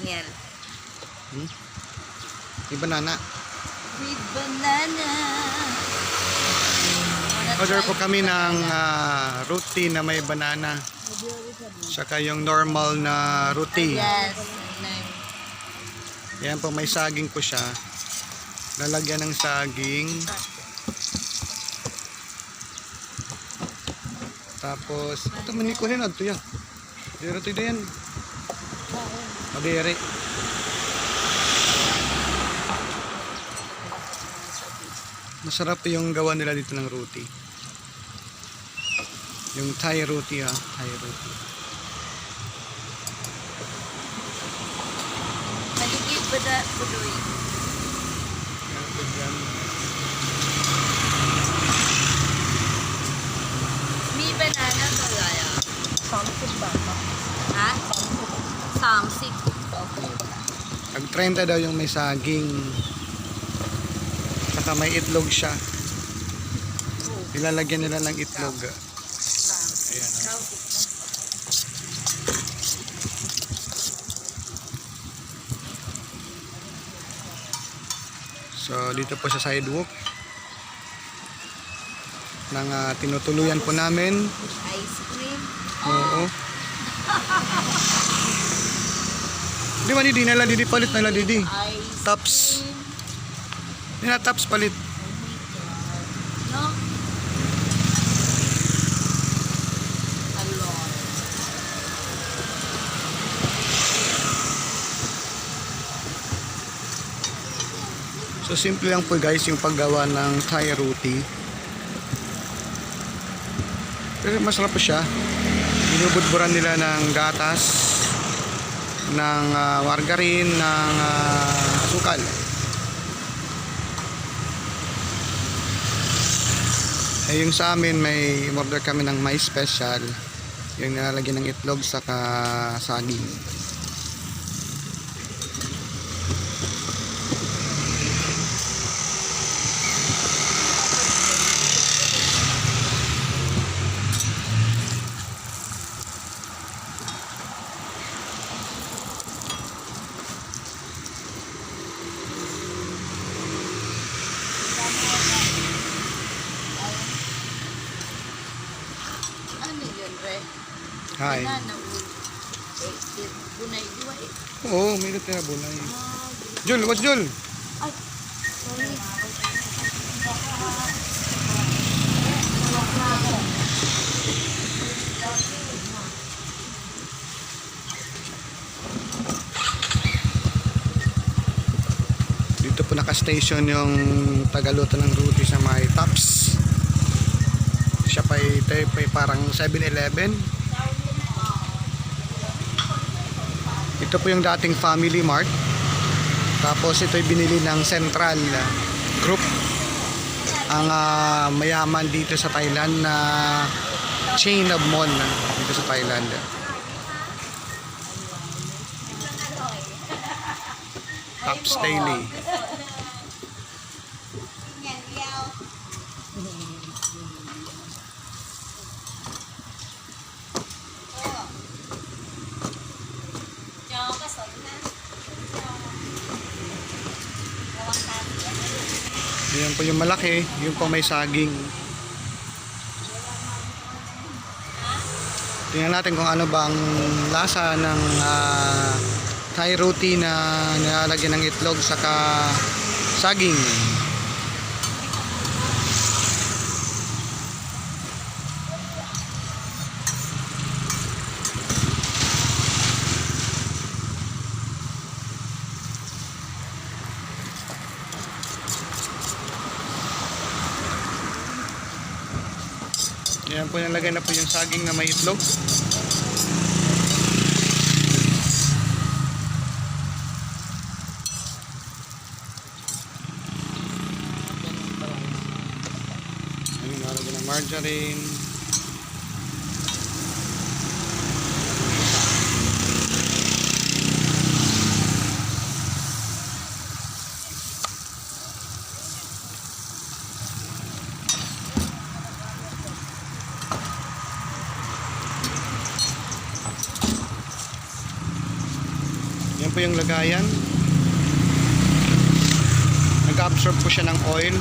Daniel. May banana. With banana. Order po kami ng roti na may banana. Saka yung normal na roti. Yes. Yan po, may saging po siya. Lalagyan ng saging. Tapos, ito manikuhin na ito yan. Dito ito yan. Madere. Masarap yung gawa nila dito ng roti. Yung Thai roti ha. Thai roti. Maligid ba da pudoy? May banana ba gaya? Samsung ba? Ha? Samsik. Pag 30 daw yung may saging. Saka may itlog siya. Ilalagyan nila ng itlog. Ayan. So dito po sa sidewalk ng tinutuluyan po namin. Ice cream. Oo. Di ba di nala didi palit nala didi. Ice Tops. Nila tops palit. no? Alon. So simple lang po guys yung paggawa ng Thai roti. Pero masarap po siya. Binubudburan nila ng gatas, ng margarine, ng asukal. Eh yung sa amin may order kami ng may special. Yung nilalagyan ng itlog saka saging. Ano yun, Re? Hi. Banana wood. Bunay diwa eh. Oo, may tira bulay. Jul, what's Jul? Ay, sorry. Dito po naka-station yung tagaluto ng roti sa may Tops. Siya pa ay parang 7-Eleven. Ito po yung dating Family Mart. Tapos ito'y binili ng Central Group. Ang mayaman dito sa Thailand na chain of mall dito sa Thailand. Tops Daily. Yan po yung malaki, yung po may saging. Tingnan natin kung ano bang lasa ng Thai roti na nilalagyan ng itlog saka saging. Yan po, nalagay na po yung saging na may itlog. Ayun, nalagay ng margarine. po yung lagayan. Nag-absorb po siya ng oil.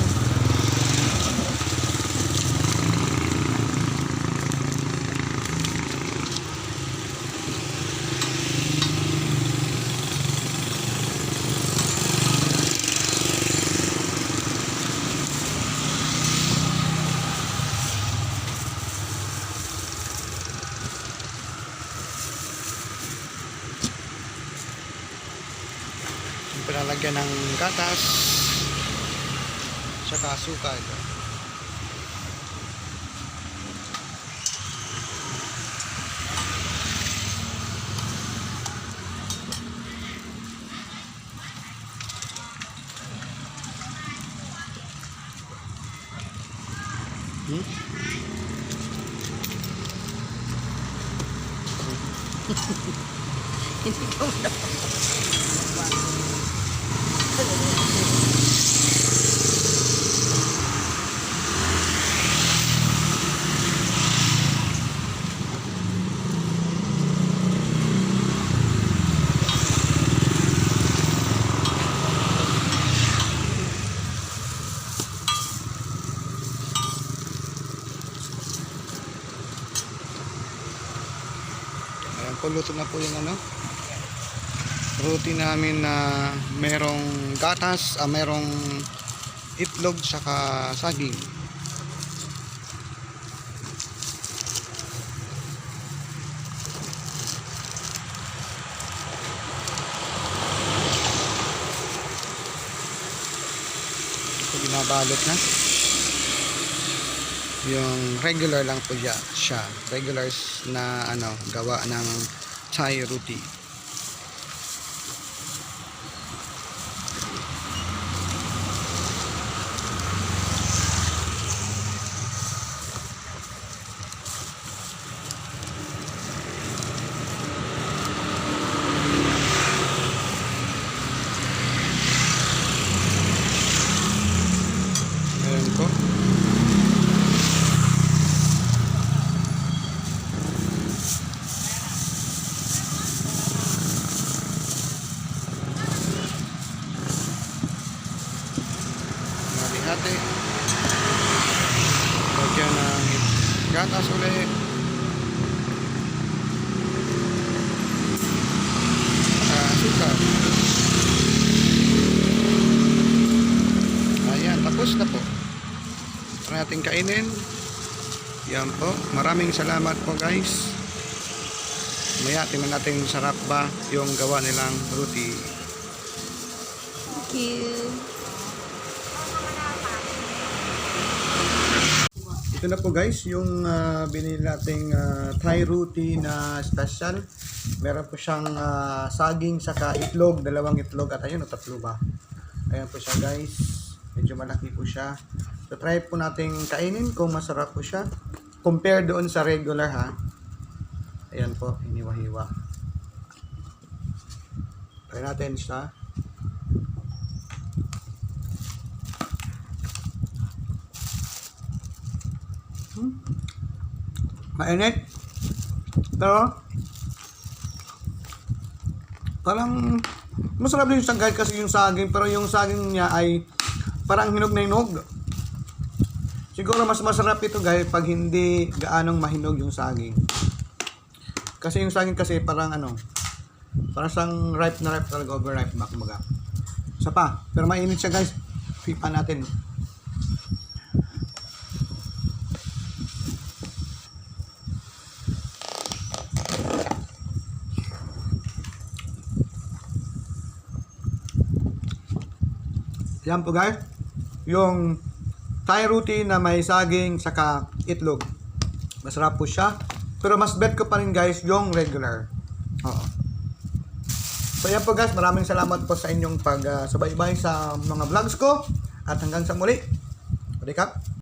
Pinalagyan ng gatas saka asukal. Hindi ko na. Ayan po, luto na po yung ano, roti namin na merong gatas, merong itlog saka saging. Ito binabalot na. Yung regular lang po siya. Regular na ano, gawa ng Thai roti. Ayan po. Hati. Lagyan ng gatas ulit. Asukal. Ayan, tapos na po. Para natin kainin. Yan po. Maraming salamat po guys. Maya, tingnan natin sarap ba yung gawa nilang roti. Thank you. Ito na po guys, yung binili nating Thai roti na special. Meron po siyang saging saka itlog, dalawang itlog at ayun, tatlo ba. Ayan po siya guys. Medyo malaki po siya. So try po nating kainin kung masarap po siya. Compare doon sa regular ha. Ayan po, hiniwa-hiwa. Try natin siya. Mainit. Pero parang masarap din yung sagay kasi yung saging, pero yung saging niya ay parang hinog na hinog. Siguro mas masarap ito guys pag hindi gaanong mahinog yung saging. Kasi yung saging kasi parang ano, parang sang ripe na ripe talaga, overripe ba kumbaga. Isa pa, pero mainit siya guys. Pipa natin. Yan po guys, yung Thai roti na may saging saka itlog. Masarap po siya. Pero mas bet ko pa rin guys yung regular. Oo. So yan po guys, maraming salamat po sa inyong pag-subaybay sa mga vlogs ko. At hanggang sa muli. Recap.